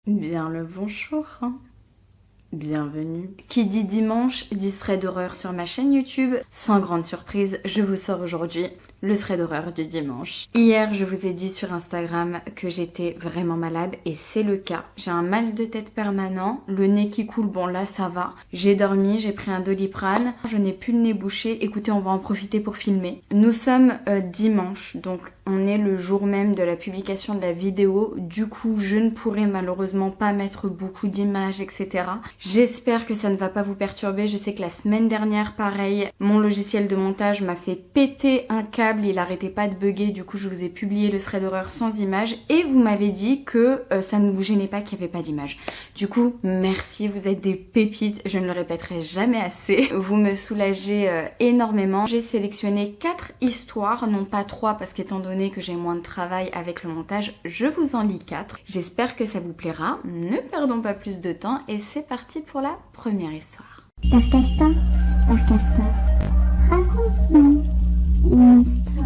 Bien le bonjour, bienvenue. Qui dit dimanche dit thread d'horreur sur ma chaîne YouTube. Sans grande surprise, je vous sors aujourd'hui le thread d'horreur du dimanche. Hier, je vous ai dit sur Instagram que j'étais vraiment malade et c'est le cas. J'ai un mal de tête permanent, le nez qui coule, bon là ça va. J'ai dormi, j'ai pris un Doliprane, je n'ai plus le nez bouché. Écoutez, on va en profiter pour filmer. Nous sommes dimanche, donc on est le jour même de la publication de la vidéo. Du coup, je ne pourrai malheureusement pas mettre beaucoup d'images, etc. J'espère que ça ne va pas vous perturber. Je sais que la semaine dernière, pareil, mon logiciel de montage m'a fait péter un câble. Il arrêtait pas de bugger. Du coup, je vous ai publié le thread d'horreur sans images. Et vous m'avez dit que ça ne vous gênait pas qu'il n'y avait pas d'images. Du coup, merci. Vous êtes des pépites. Je ne le répéterai jamais assez. Vous me soulagez énormément. J'ai sélectionné 4 histoires, non pas 3 parce qu'étant donné que j'ai moins de travail avec le montage, je vous en lis 4. J'espère que ça vous plaira. Ne perdons pas plus de temps et c'est parti pour la première histoire. Darkasta, Darkasta, raconte-nous une histoire.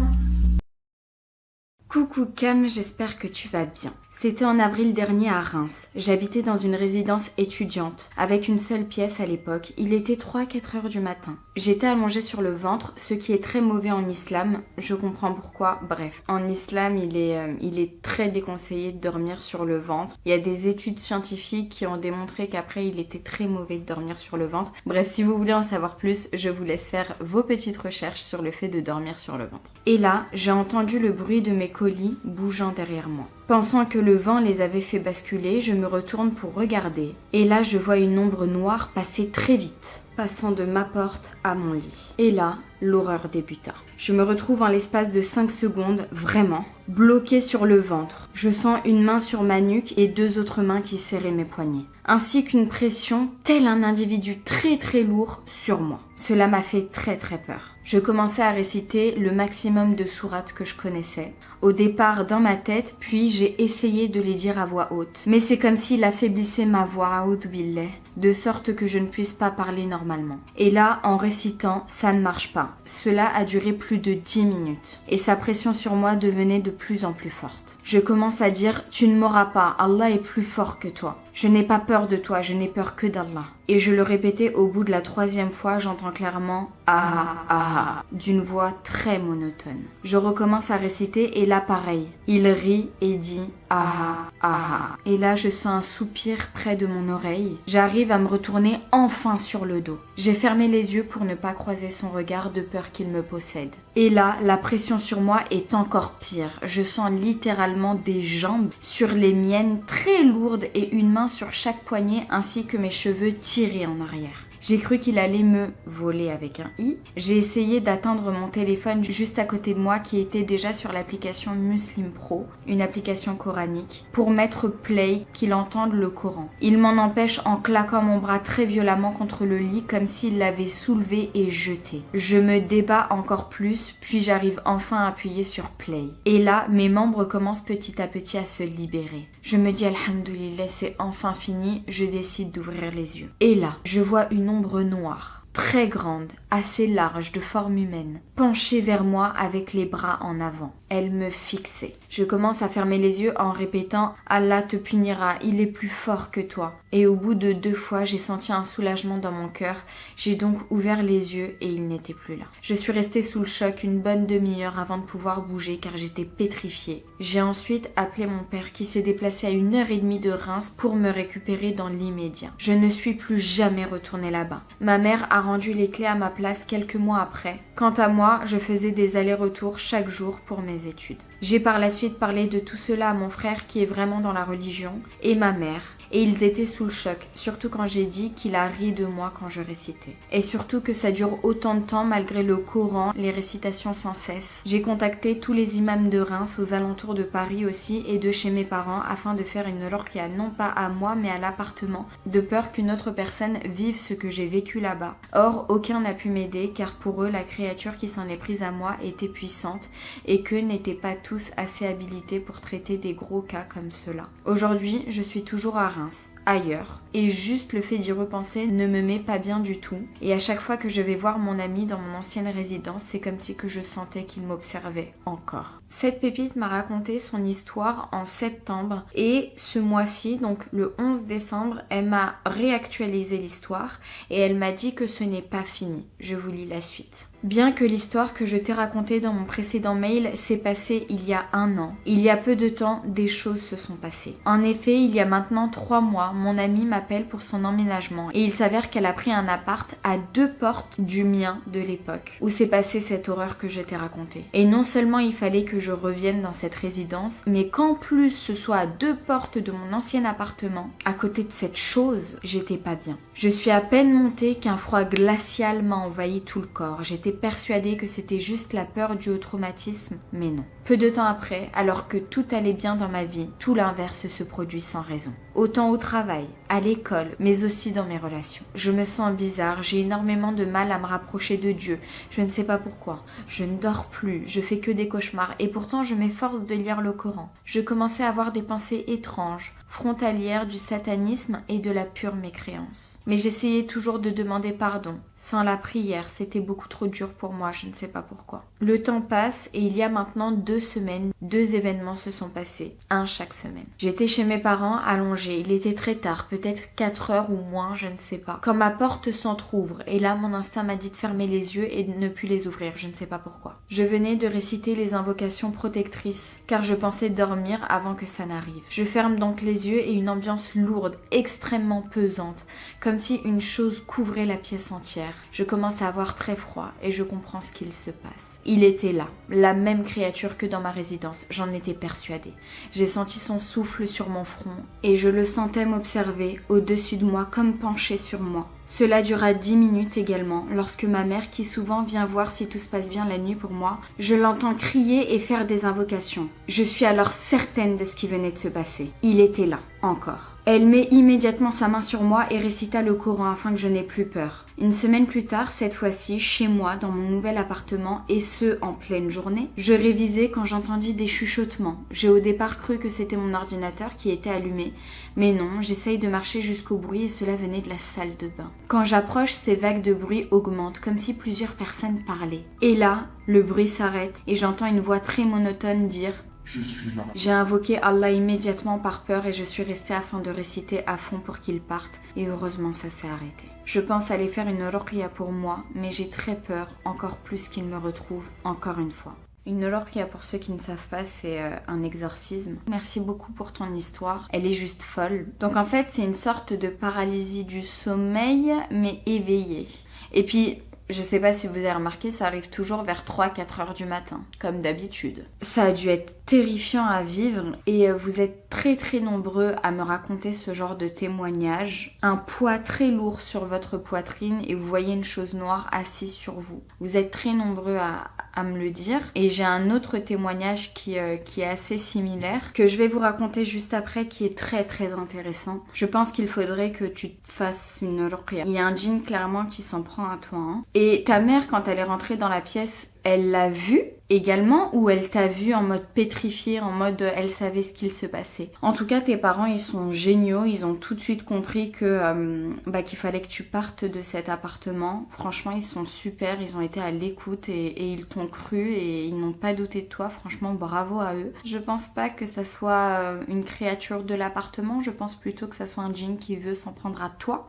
Coucou Cam, j'espère que tu vas bien. C'était en avril dernier à Reims. J'habitais dans une résidence étudiante, avec une seule pièce à l'époque. Il était 3-4 heures du matin. J'étais allongée sur le ventre, ce qui est très mauvais en islam. Je comprends pourquoi. Bref, en islam, il est très déconseillé de dormir sur le ventre. Il y a des études scientifiques qui ont démontré qu'après, il était très mauvais de dormir sur le ventre. Bref, si vous voulez en savoir plus, je vous laisse faire vos petites recherches sur le fait de dormir sur le ventre. Et là, j'ai entendu le bruit de mes colis bougeant derrière moi. Pensant que le vent les avait fait basculer, je me retourne pour regarder. Et là, je vois une ombre noire passer très vite, passant de ma porte à mon lit. Et là, l'horreur débuta. Je me retrouve en l'espace de 5 secondes, vraiment, bloquée sur le ventre. Je sens une main sur ma nuque et 2 autres mains qui serraient mes poignets. Ainsi qu'une pression, tel un individu très très lourd, sur moi. Cela m'a fait très très peur. Je commençais à réciter le maximum de sourates que je connaissais. Au départ dans ma tête, puis j'ai essayé de les dire à voix haute. Mais c'est comme s'il affaiblissait ma voix, a'oudh billah, de sorte que je ne puisse pas parler normalement. Et là, en récitant, ça ne marche pas. Cela a duré plus de 10 minutes. Et sa pression sur moi devenait de plus en plus forte. Je commence à dire « Tu ne m'auras pas, Allah est plus fort que toi. Je n'ai pas peur de toi, je n'ai peur que d'Allah. » Et je le répétais au bout de la 3e fois, j'entends clairement « Ah, ah » d'une voix très monotone. Je recommence à réciter et là pareil. Il rit et dit « Ah, ah ». Et là je sens un soupir près de mon oreille. J'arrive à me retourner enfin sur le dos. J'ai fermé les yeux pour ne pas croiser son regard de peur qu'il me possède. Et là, la pression sur moi est encore pire. Je sens littéralement des jambes sur les miennes très lourdes et une main sur chaque poignet ainsi que mes cheveux tirés en arrière. J'ai cru qu'il allait me voler avec un i. J'ai essayé d'atteindre mon téléphone juste à côté de moi qui était déjà sur l'application Muslim Pro, une application coranique, pour mettre play, qu'il entende le Coran. Il m'en empêche en claquant mon bras très violemment contre le lit comme s'il l'avait soulevé et jeté. Je me débats encore plus, puis j'arrive enfin à appuyer sur play. Et là, mes membres commencent petit à petit à se libérer. Je me dis alhamdoulilah, c'est enfin fini, je décide d'ouvrir les yeux. Et là, je vois une ombre noire, très grande, assez large, de forme humaine, penchée vers moi avec les bras en avant. Elle me fixait. Je commence à fermer les yeux en répétant « Allah te punira, il est plus fort que toi ». Et au bout de 2 fois, j'ai senti un soulagement dans mon cœur. J'ai donc ouvert les yeux et il n'était plus là. Je suis restée sous le choc une bonne demi-heure avant de pouvoir bouger car j'étais pétrifiée. J'ai ensuite appelé mon père qui s'est déplacé à 1h30 de Reims pour me récupérer dans l'immédiat. Je ne suis plus jamais retournée là-bas. Ma mère a rendu les clés à ma place quelques mois après. Quant à moi, je faisais des allers-retours chaque jour pour mes études. J'ai par la suite parlé de tout cela à mon frère qui est vraiment dans la religion et ma mère et ils étaient sous le choc, surtout quand j'ai dit qu'il a ri de moi quand je récitais. Et surtout que ça dure autant de temps malgré le Coran, les récitations sans cesse. J'ai contacté tous les imams de Reims, aux alentours de Paris aussi et de chez mes parents afin de faire une ruqya non pas à moi mais à l'appartement, de peur qu'une autre personne vive ce que j'ai vécu là-bas. Or, aucun n'a pu m'aider car pour eux, la créature qui s'en est prise à moi était puissante et qu'eux n'étaient pas tous assez habilités pour traiter des gros cas comme cela. Aujourd'hui, je suis toujours à Reims, ailleurs. Et juste le fait d'y repenser ne me met pas bien du tout. Et à chaque fois que je vais voir mon ami dans mon ancienne résidence, c'est comme si que je sentais qu'il m'observait encore. Cette pépite m'a raconté son histoire en septembre et ce mois-ci, donc le 11 décembre, elle m'a réactualisé l'histoire et elle m'a dit que ce n'est pas fini. Je vous lis la suite. Bien que l'histoire que je t'ai racontée dans mon précédent mail s'est passée il y a 1 an, il y a peu de temps, des choses se sont passées. En effet, il y a maintenant 3 mois, mon amie m'appelle pour son emménagement et il s'avère qu'elle a pris un appart à 2 portes du mien de l'époque, où s'est passée cette horreur que je t'ai racontée. Et non seulement il fallait que je revienne dans cette résidence, mais qu'en plus ce soit à 2 portes de mon ancien appartement, à côté de cette chose, j'étais pas bien. Je suis à peine montée qu'un froid glacial m'a envahi tout le corps. J'étais persuadée que c'était juste la peur due au traumatisme, mais non. Peu de temps après, alors que tout allait bien dans ma vie, tout l'inverse se produit sans raison. Autant au travail, à l'école, mais aussi dans mes relations. Je me sens bizarre, j'ai énormément de mal à me rapprocher de Dieu. Je ne sais pas pourquoi. Je ne dors plus, je fais que des cauchemars et pourtant je m'efforce de lire le Coran. Je commençais à avoir des pensées étranges, frontalière du satanisme et de la pure mécréance. Mais j'essayais toujours de demander pardon. Sans la prière, c'était beaucoup trop dur pour moi, je ne sais pas pourquoi. Le temps passe et il y a maintenant 2 semaines, 2 événements se sont passés, un chaque semaine. J'étais chez mes parents, allongée, il était très tard, peut-être 4 heures ou moins, je ne sais pas. Quand ma porte s'entrouvre, et là mon instinct m'a dit de fermer les yeux et de ne plus les ouvrir, je ne sais pas pourquoi. Je venais de réciter les invocations protectrices, car je pensais dormir avant que ça n'arrive. Je ferme donc les yeux et une ambiance lourde, extrêmement pesante, comme si une chose couvrait la pièce entière. Je commence à avoir très froid et je comprends ce qu'il se passe. Il était là, la même créature que dans ma résidence, j'en étais persuadée. J'ai senti son souffle sur mon front et je le sentais m'observer au-dessus de moi comme penché sur moi. Cela dura 10 minutes également, lorsque ma mère, qui souvent vient voir si tout se passe bien la nuit pour moi, je l'entends crier et faire des invocations. Je suis alors certaine de ce qui venait de se passer. Il était là, encore. Elle met immédiatement sa main sur moi et récita le Coran afin que je n'aie plus peur. Une semaine plus tard, cette fois-ci, chez moi, dans mon nouvel appartement, et ce, en pleine journée, je révisais quand j'entendis des chuchotements. J'ai au départ cru que c'était mon ordinateur qui était allumé, mais non, j'essaye de marcher jusqu'au bruit et cela venait de la salle de bain. Quand j'approche, ces vagues de bruit augmentent, comme si plusieurs personnes parlaient. Et là, le bruit s'arrête et j'entends une voix très monotone dire « Je suis là ». J'ai invoqué Allah immédiatement par peur et je suis restée afin de réciter à fond pour qu'il parte et heureusement ça s'est arrêté. Je pense aller faire une ruqya pour moi, mais j'ai très peur, encore plus qu'il me retrouve encore une fois. Une ruqya, pour ceux qui ne savent pas, c'est un exorcisme. Merci beaucoup pour ton histoire, elle est juste folle. Donc en fait, c'est une sorte de paralysie du sommeil, mais éveillée. Et puis, je sais pas si vous avez remarqué, ça arrive toujours vers 3-4 heures du matin, comme d'habitude. Ça a dû être terrifiant à vivre et vous êtes très nombreux à me raconter ce genre de témoignage. Un poids très lourd sur votre poitrine et vous voyez une chose noire assise sur vous. Vous êtes très nombreux à me le dire. Et j'ai un autre témoignage qui est assez similaire, que je vais vous raconter juste après, qui est très intéressant. Je pense qu'il faudrait que tu te fasses une ruqya. Il y a un djinn clairement qui s'en prend à toi. Hein. Et ta mère, quand elle est rentrée dans la pièce, elle l'a vu également ou elle t'a vu en mode pétrifié, en mode elle savait ce qu'il se passait. En tout cas, tes parents, ils sont géniaux, ils ont tout de suite compris que qu'il fallait que tu partes de cet appartement. Franchement, ils sont super, ils ont été à l'écoute et ils t'ont cru et ils n'ont pas douté de toi. Franchement, bravo à eux. Je pense pas que ça soit une créature de l'appartement, je pense plutôt que ça soit un djinn qui veut s'en prendre à toi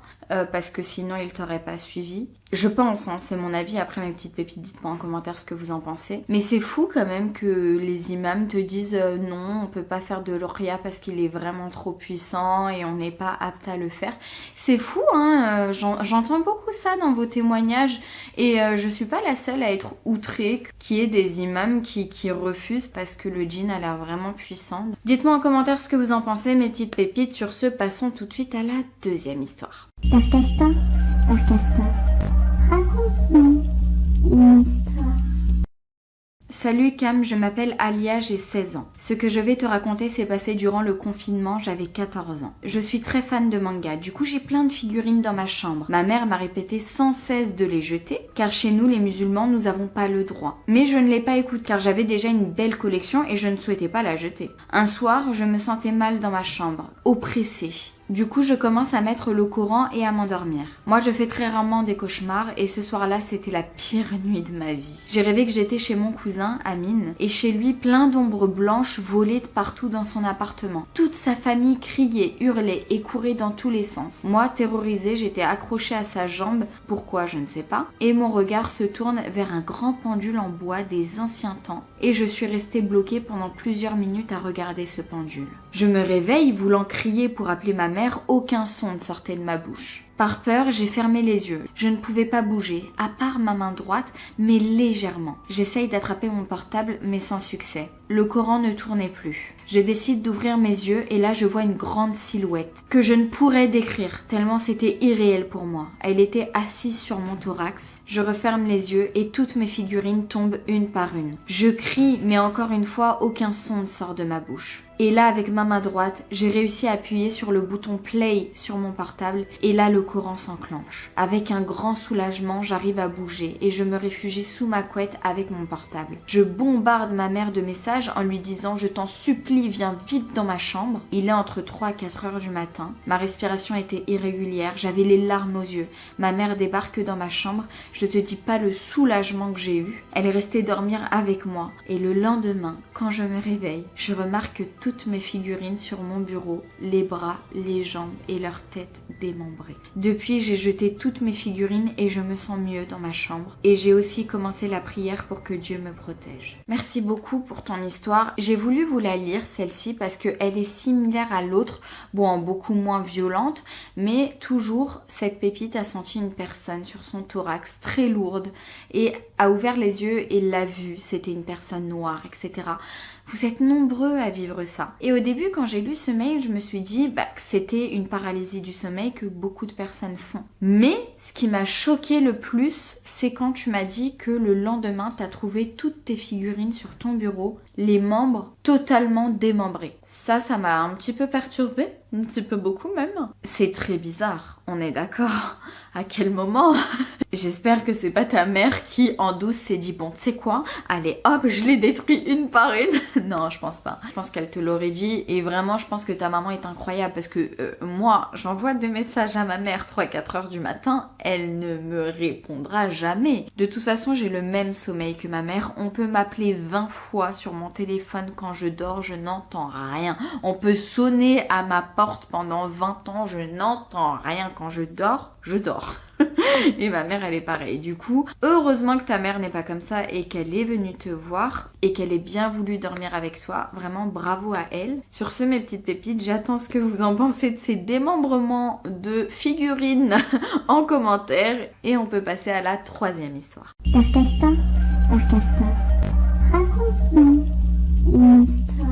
parce que sinon il t'aurait pas suivi. Je pense, hein, c'est mon avis. Après, mes petites pépites, dites-moi en commentaire ce que vous en pensez. Mais c'est fou quand même que les imams te disent non, on peut pas faire de ruqya parce qu'il est vraiment trop puissant et on n'est pas apte à le faire. C'est fou, hein, j'entends beaucoup ça dans vos témoignages et je suis pas la seule à être outrée qu'il y ait des imams qui refusent parce que le djinn a l'air vraiment puissant. Dites-moi en commentaire ce que vous en pensez, mes petites pépites. Sur ce, passons tout de suite à la deuxième histoire. Père Castor, raconte-nous une histoire. Salut Cam, je m'appelle Alia, j'ai 16 ans. Ce que je vais te raconter s'est passé durant le confinement, j'avais 14 ans. Je suis très fan de manga, du coup j'ai plein de figurines dans ma chambre. Ma mère m'a répété sans cesse de les jeter, car chez nous les musulmans nous avons pas le droit. Mais je ne l'ai pas écoutée car j'avais déjà une belle collection et je ne souhaitais pas la jeter. Un soir, je me sentais mal dans ma chambre, oppressée. Du coup, je commence à mettre le Coran et à m'endormir. Moi, je fais très rarement des cauchemars et ce soir-là, c'était la pire nuit de ma vie. J'ai rêvé que j'étais chez mon cousin, Amine, et chez lui, plein d'ombres blanches volaient de partout dans son appartement. Toute sa famille criait, hurlait et courait dans tous les sens. Moi, terrorisée, j'étais accrochée à sa jambe, pourquoi je ne sais pas, et mon regard se tourne vers un grand pendule en bois des anciens temps et je suis restée bloquée pendant plusieurs minutes à regarder ce pendule. Je me réveille voulant crier pour appeler ma mère, aucun son ne sortait de ma bouche. Par peur, j'ai fermé les yeux. Je ne pouvais pas bouger, à part ma main droite, mais légèrement. J'essaye d'attraper mon portable, mais sans succès. Le Coran ne tournait plus. Je décide d'ouvrir mes yeux et là je vois une grande silhouette que je ne pourrais décrire tellement c'était irréel pour moi. Elle était assise sur mon thorax. Je referme les yeux et toutes mes figurines tombent une par une. Je crie mais encore une fois aucun son ne sort de ma bouche. Et là avec ma main droite, j'ai réussi à appuyer sur le bouton play sur mon portable et là le Coran s'enclenche. Avec un grand soulagement, j'arrive à bouger et je me réfugie sous ma couette avec mon portable. Je bombarde ma mère de messages en lui disant je t'en supplie, viens vite dans ma chambre. Il est entre 3 et 4 heures du matin. Ma respiration était irrégulière, j'avais les larmes aux yeux. Ma mère débarque dans ma chambre, je te dis pas le soulagement que j'ai eu. Elle est restée dormir avec moi et le lendemain, quand je me réveille, je remarque toutes mes figurines sur mon bureau, les bras, les jambes et leur tête démembrées. Depuis, j'ai jeté toutes mes figurines et je me sens mieux dans ma chambre. Et j'ai aussi commencé la prière pour que Dieu me protège. Merci beaucoup pour ton histoire. J'ai voulu vous la lire, celle-ci, parce qu'elle est similaire à l'autre, bon, beaucoup moins violente, mais toujours, cette pépite a senti une personne sur son thorax très lourde et a ouvert les yeux et l'a vue. C'était une personne noire, etc. Vous êtes nombreux à vivre ça. Et au début, quand j'ai lu ce mail, je me suis dit que c'était une paralysie du sommeil que beaucoup de personnes font. Mais ce qui m'a choqué le plus, c'est quand tu m'as dit que le lendemain, tu as trouvé toutes tes figurines sur ton bureau, les membres totalement démembrés. Ça m'a un petit peu perturbée, un petit peu beaucoup même. C'est très bizarre, on est d'accord. À quel moment? J'espère que c'est pas ta mère qui en douce s'est dit bon, tu sais quoi, allez hop, je les détruis une par une. Non, je pense pas. Je pense qu'elle te l'aurait dit et vraiment je pense que ta maman est incroyable parce que moi j'envoie des messages à ma mère 3-4 heures du matin, elle ne me répondra jamais. De toute façon j'ai le même sommeil que ma mère, on peut m'appeler 20 fois sur mon téléphone quand je dors, je n'entends rien. On peut sonner à ma porte pendant 20 ans, je n'entends rien. Quand je dors, je dors. Et ma mère elle est pareille. Du coup, heureusement que ta mère n'est pas comme ça et qu'elle est venue te voir et qu'elle ait bien voulu dormir avec toi. Vraiment bravo à elle. Sur ce mes petites pépites, j'attends ce que vous en pensez de ces démembrements de figurines en commentaire et on peut passer à la troisième histoire. Père Castor, raconte-nous une histoire.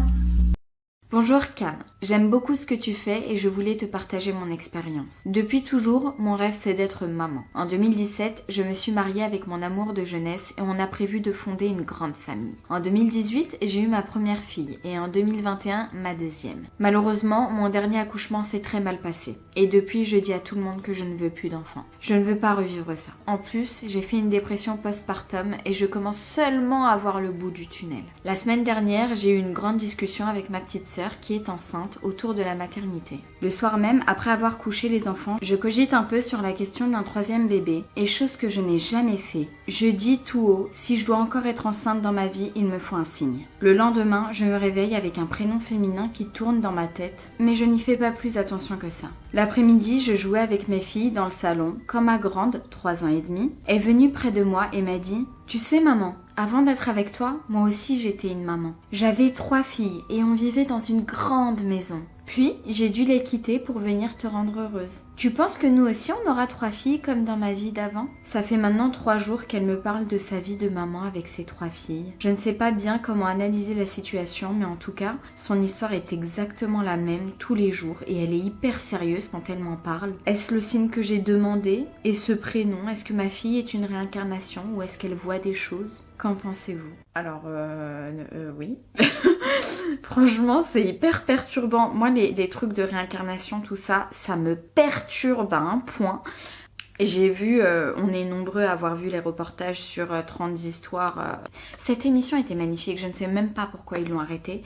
Bonjour Cam, j'aime beaucoup ce que tu fais et je voulais te partager mon expérience. Depuis toujours, mon rêve c'est d'être maman. En 2017, je me suis mariée avec mon amour de jeunesse et on a prévu de fonder une grande famille. En 2018, j'ai eu ma première fille et en 2021, ma deuxième. Malheureusement, mon dernier accouchement s'est très mal passé et depuis, je dis à tout le monde que je ne veux plus d'enfants. Je ne veux pas revivre ça. En plus, j'ai fait une dépression postpartum et je commence seulement à voir le bout du tunnel. La semaine dernière, j'ai eu une grande discussion avec ma petite sœur qui est enceinte autour de la maternité. Le soir même, après avoir couché les enfants, je cogite un peu sur la question d'un troisième bébé et chose que je n'ai jamais fait. Je dis tout haut, si je dois encore être enceinte dans ma vie, il me faut un signe. Le lendemain, je me réveille avec un prénom féminin qui tourne dans ma tête, mais je n'y fais pas plus attention que ça. L'après-midi, je jouais avec mes filles dans le salon quand ma grande, 3 ans et demi, est venue près de moi et m'a dit « Tu sais maman, avant d'être avec toi, moi aussi j'étais une maman. J'avais 3 filles et on vivait dans une grande maison. Puis, j'ai dû les quitter pour venir te rendre heureuse. Tu penses que nous aussi on aura 3 filles comme dans ma vie d'avant ? Ça fait maintenant 3 jours qu'elle me parle de sa vie de maman avec ses 3 filles. Je ne sais pas bien comment analyser la situation, mais en tout cas, son histoire est exactement la même tous les jours et elle est hyper sérieuse quand elle m'en parle. Est-ce le signe que j'ai demandé ? Et ce prénom, est-ce que ma fille est une réincarnation ou est-ce qu'elle voit des choses ? Qu'en pensez-vous ? Alors, oui. Franchement, c'est hyper perturbant. Moi, les trucs de réincarnation, tout ça, ça me perturbe à un point. J'ai vu, on est nombreux à avoir vu les reportages sur 30 histoires. Cette émission était magnifique, je ne sais même pas pourquoi ils l'ont arrêtée.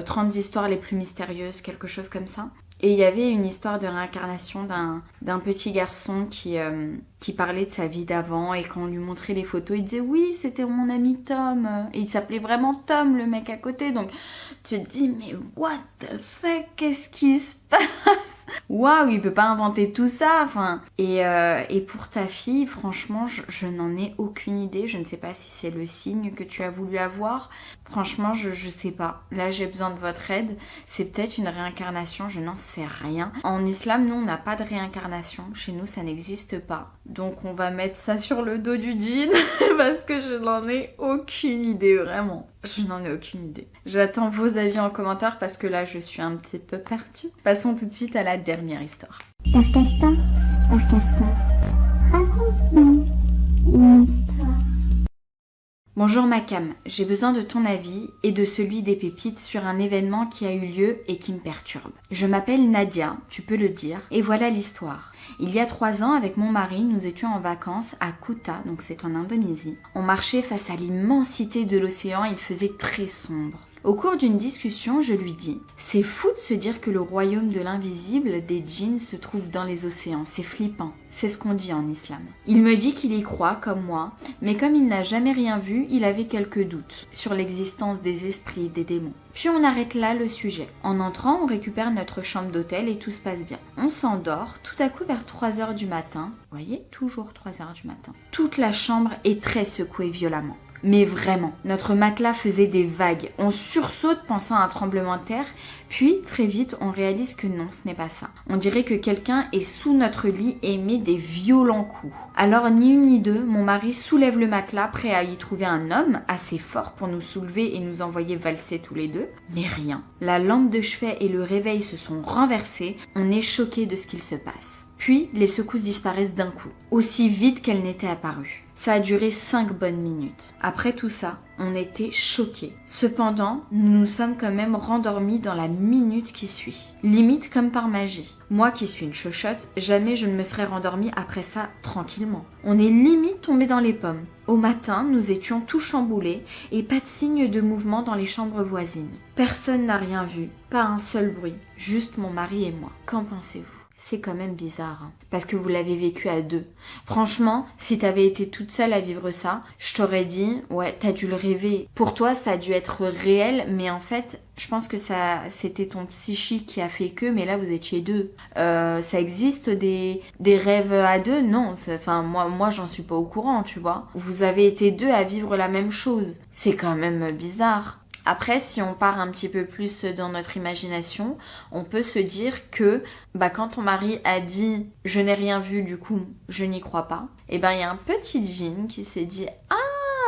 30 histoires les plus mystérieuses, quelque chose comme ça. Et il y avait une histoire de réincarnation d'un petit garçon qui parlait de sa vie d'avant et quand on lui montrait les photos, il disait oui, c'était mon ami Tom. Et il s'appelait vraiment Tom, le mec à côté. Donc tu te dis mais what the fuck, qu'est-ce qui se passe? Waouh, il peut pas inventer tout ça. Enfin, et pour ta fille, franchement, je n'en ai aucune idée. Je ne sais pas si c'est le signe que tu as voulu avoir. Franchement, je sais pas. Là, j'ai besoin de votre aide. C'est peut-être une réincarnation, je n'en sais rien. En islam, nous, on n'a pas de réincarnation. Chez nous, ça n'existe pas. Donc, on va mettre ça sur le dos du djinn parce que je n'en ai aucune idée, vraiment. Je n'en ai aucune idée. J'attends vos avis en commentaire parce que là, je suis un petit peu perdue. Passons tout de suite à la dernière histoire. Père Castor, raconte-nous une histoire. Bonjour Macam, j'ai besoin de ton avis et de celui des pépites sur un événement qui a eu lieu et qui me perturbe. Je m'appelle Nadia, tu peux le dire, et voilà l'histoire. Il y a 3 ans, avec mon mari, nous étions en vacances à Kuta, donc c'est en Indonésie. On marchait face à l'immensité de l'océan, il faisait très sombre. Au cours d'une discussion, je lui dis « C'est fou de se dire que le royaume de l'invisible des djinns se trouve dans les océans, c'est flippant. » C'est ce qu'on dit en islam. Il me dit qu'il y croit, comme moi, mais comme il n'a jamais rien vu, il avait quelques doutes sur l'existence des esprits, des démons. Puis on arrête là le sujet. En entrant, on récupère notre chambre d'hôtel et tout se passe bien. On s'endort, tout à coup vers 3h du matin. Vous voyez, toujours 3h du matin. Toute la chambre est très secouée violemment. Mais vraiment, notre matelas faisait des vagues. On sursaute pensant à un tremblement de terre, puis très vite on réalise que non, ce n'est pas ça. On dirait que quelqu'un est sous notre lit et met des violents coups. Alors ni une ni deux, mon mari soulève le matelas prêt à y trouver un homme assez fort pour nous soulever et nous envoyer valser tous les deux. Mais rien. La lampe de chevet et le réveil se sont renversés. On est choqués de ce qu'il se passe. Puis les secousses disparaissent d'un coup, aussi vite qu'elles n'étaient apparues. Ça a duré 5 bonnes minutes. Après tout ça, on était choqués. Cependant, nous nous sommes quand même rendormis dans la minute qui suit. Limite comme par magie. Moi qui suis une chochotte, jamais je ne me serais rendormie après ça tranquillement. On est limite tombé dans les pommes. Au matin, nous étions tout chamboulés et pas de signe de mouvement dans les chambres voisines. Personne n'a rien vu, pas un seul bruit, juste mon mari et moi. Qu'en pensez-vous ? C'est quand même bizarre, hein, parce que vous l'avez vécu à 2. Franchement, si t'avais été toute seule à vivre ça, je t'aurais dit, ouais, t'as dû le rêver. Pour toi, ça a dû être réel, mais en fait, je pense que c'était ton psychique qui a fait que, mais là, vous étiez 2. Ça existe des rêves à 2 ? Non, enfin, moi, j'en suis pas au courant, tu vois. Vous avez été 2 à vivre la même chose. C'est quand même bizarre. Après, si on part un petit peu plus dans notre imagination, on peut se dire que quand ton mari a dit « je n'ai rien vu, du coup, je n'y crois pas », et il y a un petit djinn qui s'est dit «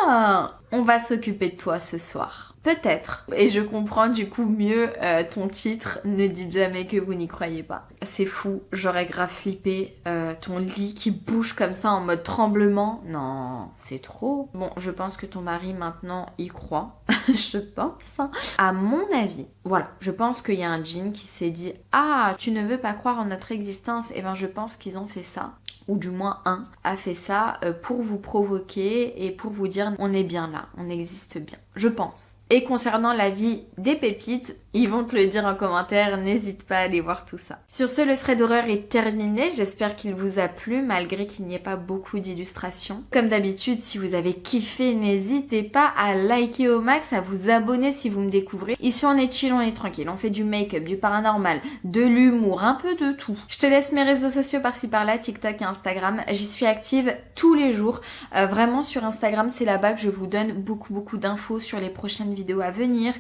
ah, on va s'occuper de toi ce soir ». Peut-être. Et je comprends du coup mieux ton titre « Ne dites jamais que vous n'y croyez pas ». C'est fou, j'aurais grave flippé. Ton lit qui bouge comme ça en mode tremblement. Non, c'est trop. Bon, je pense que ton mari maintenant y croit. Je pense. Hein. À mon avis, voilà, je pense qu'il y a un djinn qui s'est dit « Ah, tu ne veux pas croire en notre existence ?» Et je pense qu'ils ont fait ça. Ou du moins un a fait ça pour vous provoquer et pour vous dire « On est bien là, on existe bien ». Je pense. Et concernant la vie des pépites, ils vont te le dire en commentaire, n'hésite pas à aller voir tout ça. Sur ce, le thread d'horreur est terminé, j'espère qu'il vous a plu malgré qu'il n'y ait pas beaucoup d'illustrations. Comme d'habitude, si vous avez kiffé, n'hésitez pas à liker au max, à vous abonner si vous me découvrez. Ici on est chill, on est tranquille, on fait du make-up, du paranormal, de l'humour, un peu de tout. Je te laisse mes réseaux sociaux par-ci par-là, TikTok et Instagram, j'y suis active tous les jours. Vraiment sur Instagram, c'est là-bas que je vous donne beaucoup d'infos sur les prochaines vidéos à venir,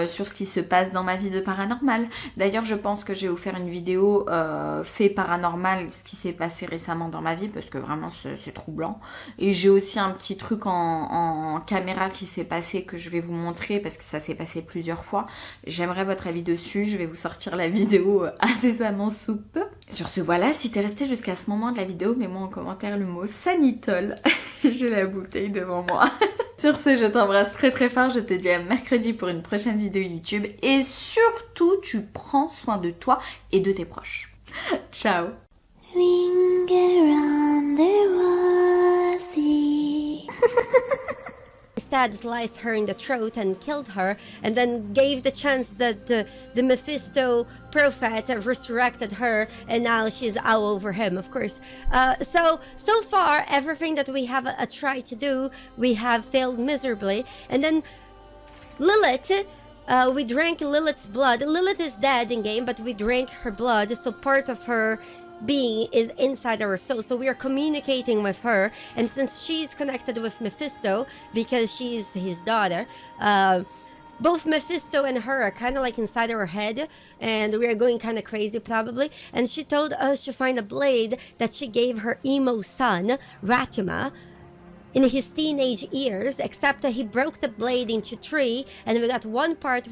sur ce qui se passe dans ma vie de paranormal. D'ailleurs, je pense que je vais vous faire une vidéo fait paranormal, ce qui s'est passé récemment dans ma vie, parce que vraiment c'est troublant. Et j'ai aussi un petit truc en caméra qui s'est passé que je vais vous montrer, parce que ça s'est passé plusieurs fois. J'aimerais votre avis dessus, je vais vous sortir la vidéo incessamment sous peu. Sur ce, voilà, si t'es resté jusqu'à ce moment de la vidéo, mets-moi en commentaire le mot Sanitol. J'ai la bouteille devant moi. Sur ce, je t'embrasse très fort, je te dis à mercredi pour une prochaine vidéo YouTube et surtout, tu prends soin de toi et de tes proches. Ciao. Ring around the rosy. instead sliced her in the throat and killed her, and then gave the chance that the Mephisto prophet resurrected her, and now she's all over him, of course. So far, everything that we have tried to do, we have failed miserably. And then Lilith, we drank Lilith's blood. Lilith is dead in game, but we drank her blood, so part of her being is inside our soul, so we are communicating with her. And since she's connected with Mephisto because she's his daughter, both Mephisto and her are kind of like inside our head, and we are going kind of crazy probably. And she told us to find a blade that she gave her emo son Ratima in his teenage years, except that he broke the blade into three, and we got one part